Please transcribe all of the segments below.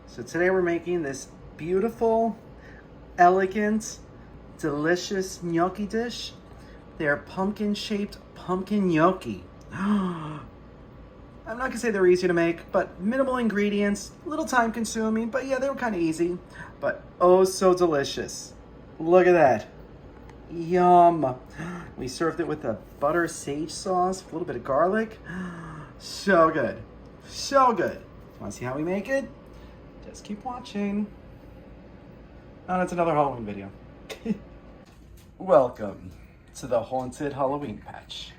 So today we're making this beautiful, elegant, delicious gnocchi dish. They are pumpkin-shaped pumpkin gnocchi. I'm not gonna say they're easy to make, but minimal ingredients, a little time consuming, but yeah, they were kind of easy, but oh so delicious. Look at that. Yum. We served it with a butter sage sauce, a little bit of garlic. So good. So good. Want to see how we make it? Just keep watching. Oh, that's another Halloween video. Welcome to the haunted Halloween patch.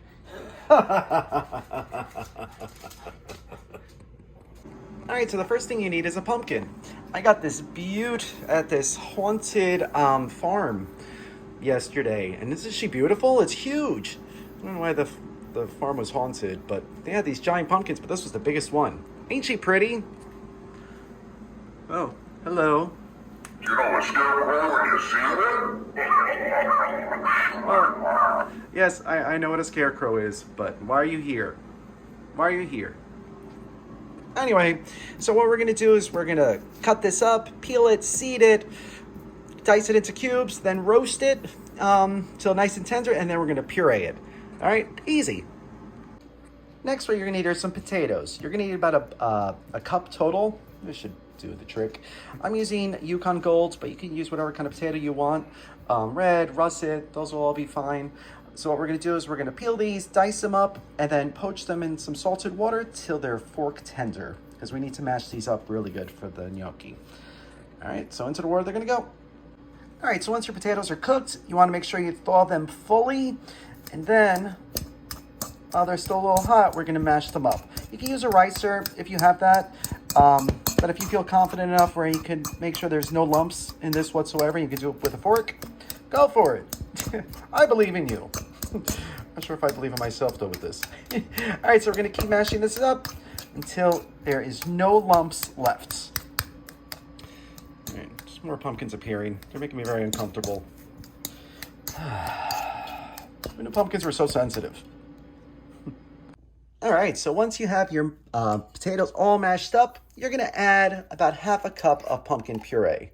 Alright, so the first thing you need is a pumpkin. I got this beaut at this haunted farm yesterday. And isn't she beautiful? It's huge. I don't know why the farm was haunted, but they had these giant pumpkins, but this was the biggest one. Ain't she pretty? Oh, hello. You know a scarecrow when you see one? Well, yes, I know what a scarecrow is, but why are you here? Why are you here? Anyway, so what we're gonna do is we're gonna cut this up, peel it, seed it, dice it into cubes, then roast it till nice and tender, and then we're gonna puree it. All right, easy. Next, what you're gonna need are some potatoes. You're gonna need about a cup total. This should do the trick. I'm using Yukon Golds, but you can use whatever kind of potato you want. Red, russet, those will all be fine. So what we're gonna do is we're gonna peel these, dice them up, and then poach them in some salted water till they're fork tender, because we need to mash these up really good for the gnocchi. All right, so into the water they're gonna go. All right, so once your potatoes are cooked, you wanna make sure you thaw them fully, and then, while they're still a little hot, we're gonna mash them up. You can use a ricer if you have that, but if you feel confident enough where you can make sure there's no lumps in this whatsoever, you can do it with a fork, go for it. I believe in you. Not sure if I believe in myself though with this. All right, so we're gonna keep mashing this up until there is no lumps left. All right, just more pumpkins appearing. They're making me very uncomfortable. I knew pumpkins were so sensitive. All right, so once you have your potatoes all mashed up, you're gonna add about half a cup of pumpkin puree.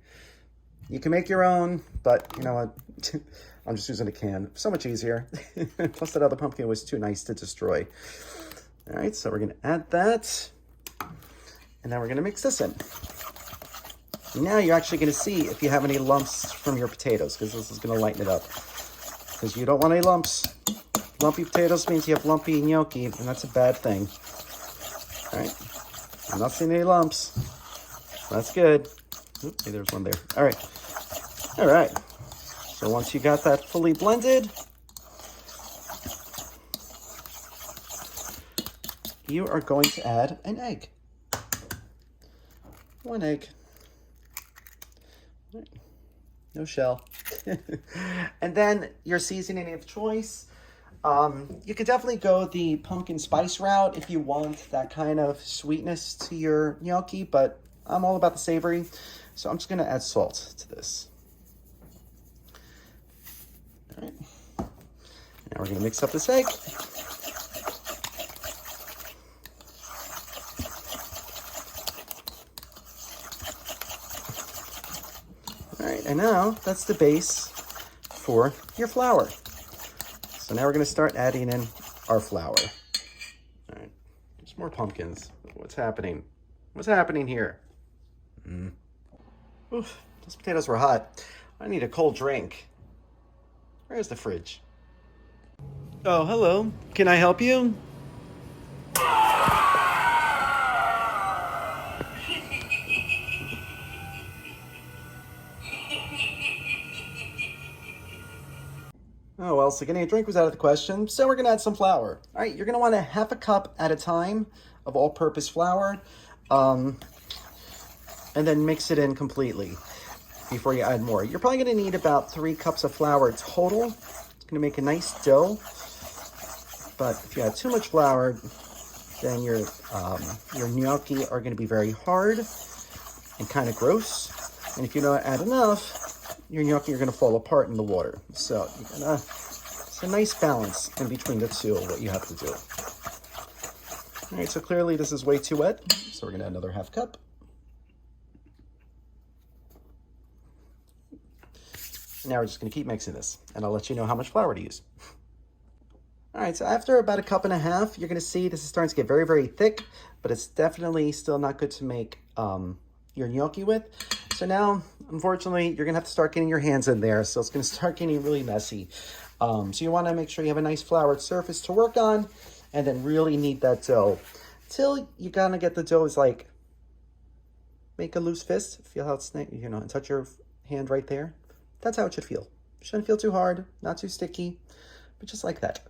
You can make your own, but you know what? I'm just using a can. So much easier. Plus that other pumpkin was too nice to destroy. All right, so we're gonna add that. And then we're gonna mix this in. Now you're actually gonna see if you have any lumps from your potatoes, because this is gonna lighten it up. Because you don't want any lumps. Lumpy potatoes means you have lumpy gnocchi, and that's a bad thing. All right, I'm not seeing any lumps. That's good. Oops, there's one there. All right. All right. So once you got that fully blended, you are going to add an egg. One egg. All right. No shell. And then your seasoning of choice. You could definitely go the pumpkin spice route if you want that kind of sweetness to your gnocchi, but I'm all about the savory, so I'm just gonna add salt to this. All right, now we're gonna mix up this egg. All right, and now that's the base for your flour. So now we're gonna start adding in our flour. All right, there's more pumpkins. What's happening? What's happening here? Oof, those potatoes were hot. I need a cold drink. Where's the fridge? Oh, hello. Can I help you? Oh, well, so getting a drink was out of the question, so we're gonna add some flour. All right, you're gonna want a half a cup at a time of all-purpose flour, and then mix it in completely before you add more. You're probably gonna need about 3 cups of flour total. It's gonna make a nice dough, but if you add too much flour, then your gnocchi are gonna be very hard and kind of gross. And if you don't add enough, your gnocchi are going to fall apart in the water. So it's a nice balance in between the two of what you have to do. All right, so clearly this is way too wet. So we're going to add another half cup. Now we're just going to keep mixing this, and I'll let you know how much flour to use. All right, so after about 1.5 cups, you're going to see this is starting to get very, very thick, but it's definitely still not good to make your gnocchi with. So now, unfortunately, you're going to have to start getting your hands in there, so it's going to start getting really messy. So you want to make sure you have a nice floured surface to work on, and then really knead that dough till you kind of get the dough is like, make a loose fist. Feel how it's, you know, and touch your hand right there. That's how it should feel. Shouldn't feel too hard, not too sticky, but just like that.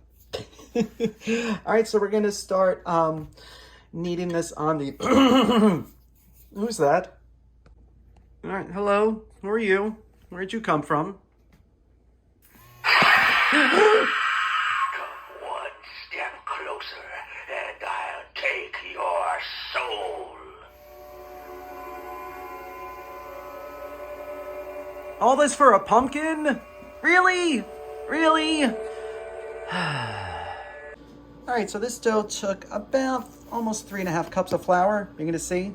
All right, so we're going to start kneading this on the... Who's that? All right, hello. Who are you? Where'd you come from? Come one step closer, and I'll take your soul. All this for a pumpkin? Really? Really? All right, so this dough took about almost 3.5 cups of flour. You're gonna see,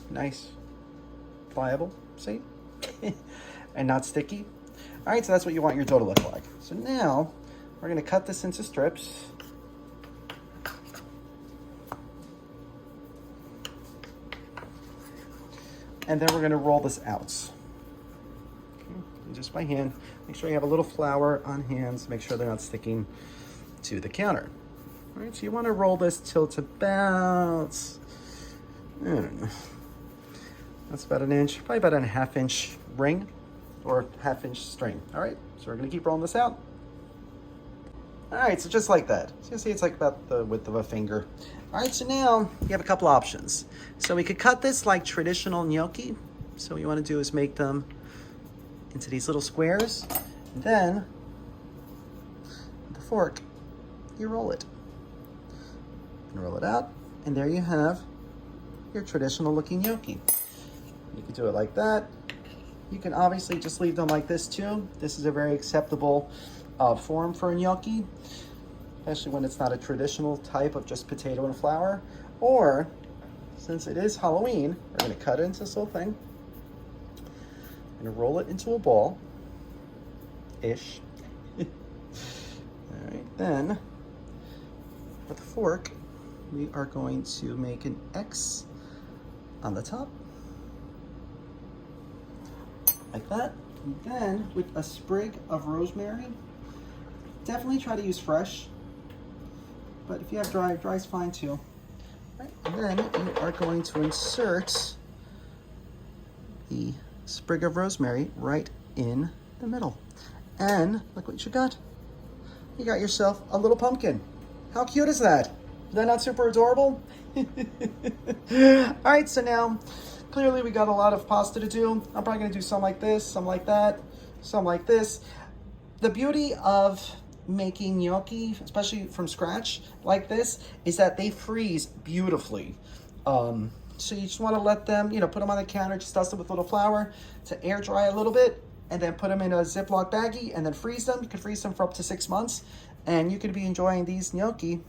nice, pliable, see? And not sticky. All right, so that's what you want your dough to look like. So now we're gonna cut this into strips. And then we're gonna roll this out. Okay, just by hand. Make sure you have a little flour on hands. Make sure they're not sticking to the counter. All right, so you want to roll this till it's about, I don't know, that's about 1 inch, probably about a 1/2 inch ring or 1/2 inch string. All right, so we're going to keep rolling this out. All right, so just like that. So you see it's like about the width of a finger. All right, so now you have a couple options. So we could cut this like traditional gnocchi. So what you want to do is make them into these little squares. And then with the fork, you roll it. And roll it out, and there you have your traditional looking gnocchi. You can do it like that. You can obviously just leave them like this too. This is a very acceptable form for a gnocchi, especially when it's not a traditional type of just potato and flour. Or, since it is Halloween, we're going to cut it into this little thing. I'm going to roll it into a ball-ish. All right, then with a fork, we are going to make an X on the top, like that. And then with a sprig of rosemary, definitely try to use fresh, but if you have dry, dry's fine too. Right. And then you are going to insert the sprig of rosemary right in the middle. And look what you got. You got yourself a little pumpkin. How cute is that? Is that not super adorable? All right, so now clearly we got a lot of pasta to do. I'm probably gonna do some like this, some like that, some like this. The beauty of making gnocchi, especially from scratch like this, is that they freeze beautifully. So you just wanna let them, you know, put them on the counter, just dust them with a little flour to air dry a little bit, and then put them in a Ziploc baggie and then freeze them. You can freeze them for up to 6 months, and you could be enjoying these gnocchi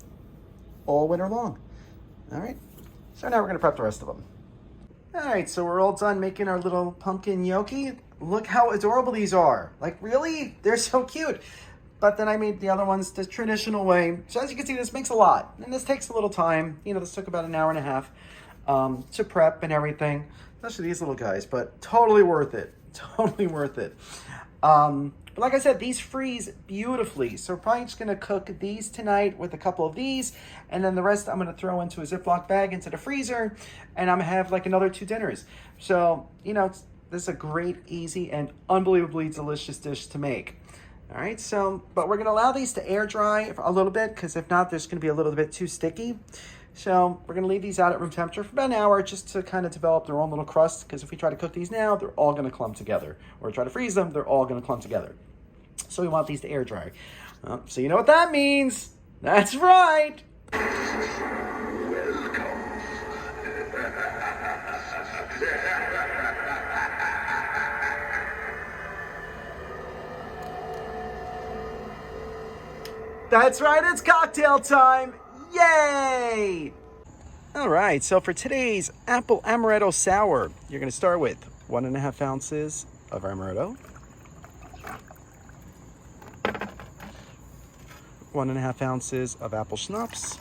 all winter long. All right, so now we're gonna prep the rest of them. All right, so we're all done making our little pumpkin gnocchi. Look how adorable these are. Like, really? They're so cute. But then I made the other ones the traditional way. So as you can see, this makes a lot. And this takes a little time. You know, this took about 1.5 hours to prep and everything. Especially these little guys, but totally worth it. Totally worth it. But like I said, these freeze beautifully. So we're probably just gonna cook these tonight with a couple of these, and then the rest I'm gonna throw into a Ziploc bag into the freezer, and I'm gonna have like another 2 dinners. So, you know, this is a great, easy, and unbelievably delicious dish to make. All right, so, but we're gonna allow these to air dry a little bit, because if not, there's gonna be a little bit too sticky. So we're gonna leave these out at room temperature for about 1 hour just to kind of develop their own little crust, because if we try to cook these now, they're all gonna clump together. Or try to freeze them, they're all gonna clump together. So we want these to air dry. So you know what that means? That's right. That's right, it's cocktail time. Yay! All right, so for today's apple amaretto sour, you're gonna start with 1.5 ounces of amaretto. 1.5 ounces of apple schnapps,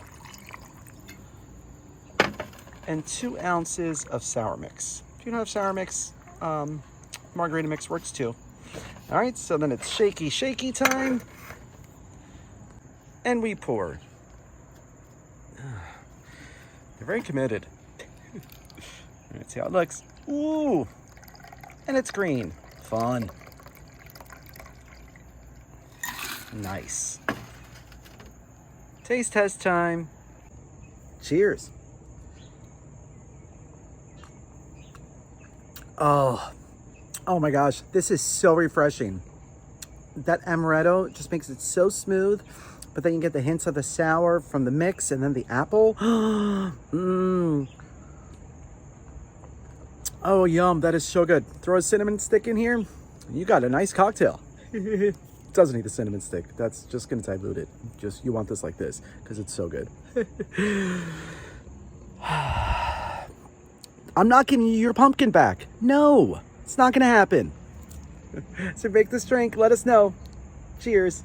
and 2 ounces of sour mix. If you don't have sour mix, margarita mix works too. All right, so then it's shaky time. And we pour. They're very committed. Let's see how it looks. Ooh, and it's green. Fun. Nice. Taste test time. Cheers. Oh my gosh, this is so refreshing. That amaretto just makes it so smooth, but then you get the hints of the sour from the mix and then the apple. Oh, yum, that is so good. Throw a cinnamon stick in here, you got a nice cocktail. It doesn't need a cinnamon stick. That's just gonna dilute it. Just, you want this like this, because it's so good. I'm not giving you your pumpkin back. No, it's not gonna happen. So make this drink, let us know. Cheers.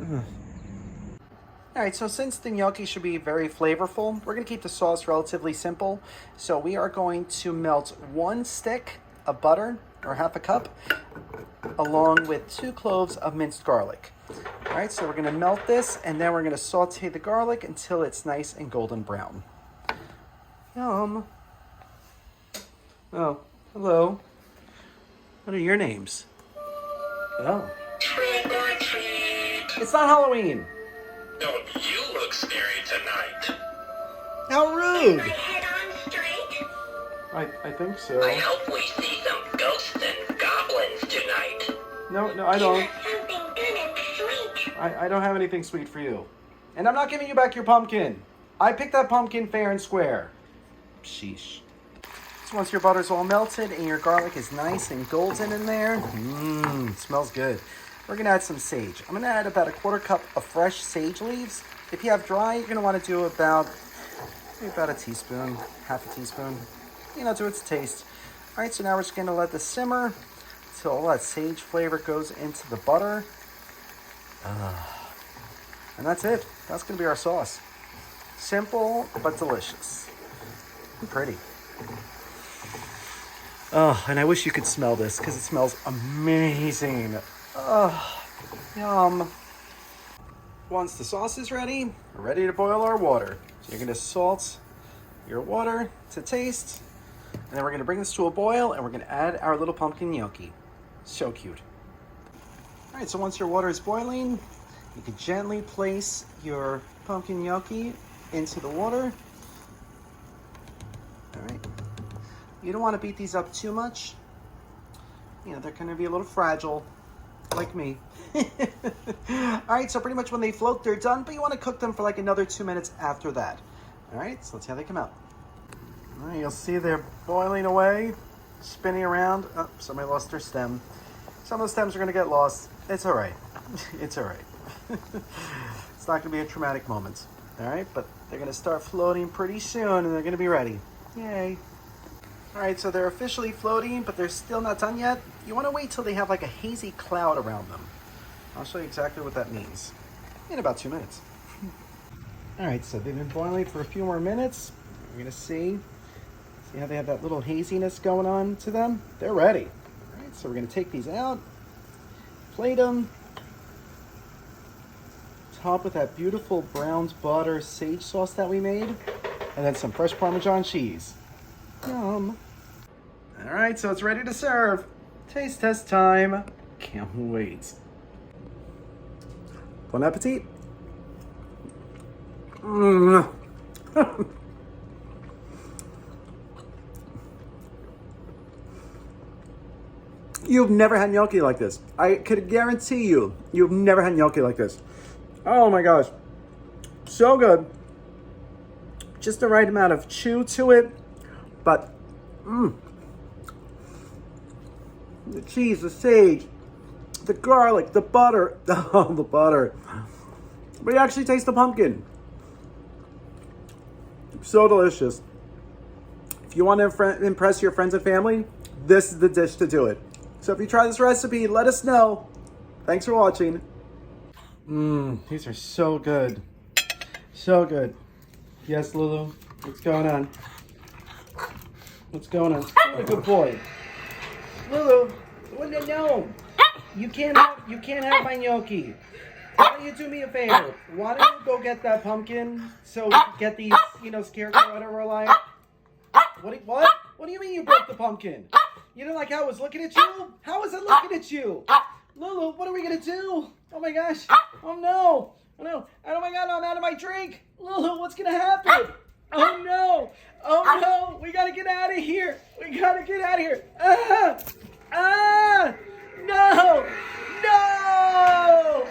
All right, so since the gnocchi should be very flavorful, we're gonna keep the sauce relatively simple. So we are going to melt 1 stick of butter, or half a cup, along with 2 cloves of minced garlic. All right, so we're gonna melt this, and then we're gonna saute the garlic until it's nice and golden brown. Yum. Oh, hello. What are your names? Oh. Trick or treat. It's not Halloween. Don't you look scary tonight? How rude. My head on straight? I think so. I hope we see some ghosts and goblins tonight. No, I don't. Something good and sweet. I don't have anything sweet for you. And I'm not giving you back your pumpkin. I picked that pumpkin fair and square. Sheesh. So once your butter's all melted and your garlic is nice and golden in there, smells good. We're gonna add some sage. I'm gonna add about a 1/4 cup of fresh sage leaves. If you have dry, you're gonna wanna do about a teaspoon, half a teaspoon. You know, to its taste. All right, so now we're just gonna let this simmer until all that sage flavor goes into the butter. And that's it. That's gonna be our sauce. Simple, but delicious. And pretty. Oh, and I wish you could smell this because it smells amazing. Oh, yum. Once the sauce is ready, we're ready to boil our water. So you're gonna salt your water to taste, and then we're gonna bring this to a boil, and we're gonna add our little pumpkin gnocchi. So cute. All right, so once your water is boiling, you can gently place your pumpkin gnocchi into the water. All right. You don't want to beat these up too much. You know, they're going to be a little fragile, like me. All right, so pretty much when they float, they're done, but you want to cook them for like another 2 minutes after that. All right, so let's see how they come out. All right, you'll see they're boiling away, spinning around. Oh, somebody lost their stem. Some of the stems are going to get lost. It's all right. It's all right. It's not going to be a traumatic moment. All right, but they're going to start floating pretty soon, and they're going to be ready. Yay. All right, so they're officially floating, but they're still not done yet. You want to wait till they have like a hazy cloud around them. I'll show you exactly what that means in about 2 minutes. All right, so they've been boiling for a few more minutes. We're gonna see how they have that little haziness going on to them. They're ready. All right, so we're gonna take these out, plate them, top with that beautiful browned butter sage sauce that we made, and then some fresh Parmesan cheese. Yum. All right, so it's ready to serve. Taste test time. Can't wait. Bon appetit. You've never had gnocchi like this. I could guarantee you've never had gnocchi like this. Oh my gosh. So good. Just the right amount of chew to it. But, the cheese, the sage, the garlic, the butter. Oh, the butter. But you actually taste the pumpkin. So delicious. If you want to impress your friends and family, this is the dish to do it. So if you try this recipe, let us know. Thanks for watching. These are so good. So good. Yes, Lulu? What's going on? What's going on? What a good boy. Lulu, no. You can't have my gnocchi. Why don't you do me a favor? Why don't you go get that pumpkin so we can get these, scarecrow whatever alive? What? What do you mean you broke the pumpkin? You didn't like how it was looking at you? How was it looking at you? Lulu, what are we gonna do? Oh my gosh. Oh no. Oh no. Oh my god, I'm out of my drink. Lulu, what's gonna happen? Oh no. Oh no. We gotta get out of here. We gotta get out of here. No. No. No.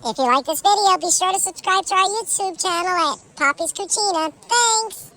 If you like this video, be sure to subscribe to our YouTube channel at Poppy's Cucina. Thanks!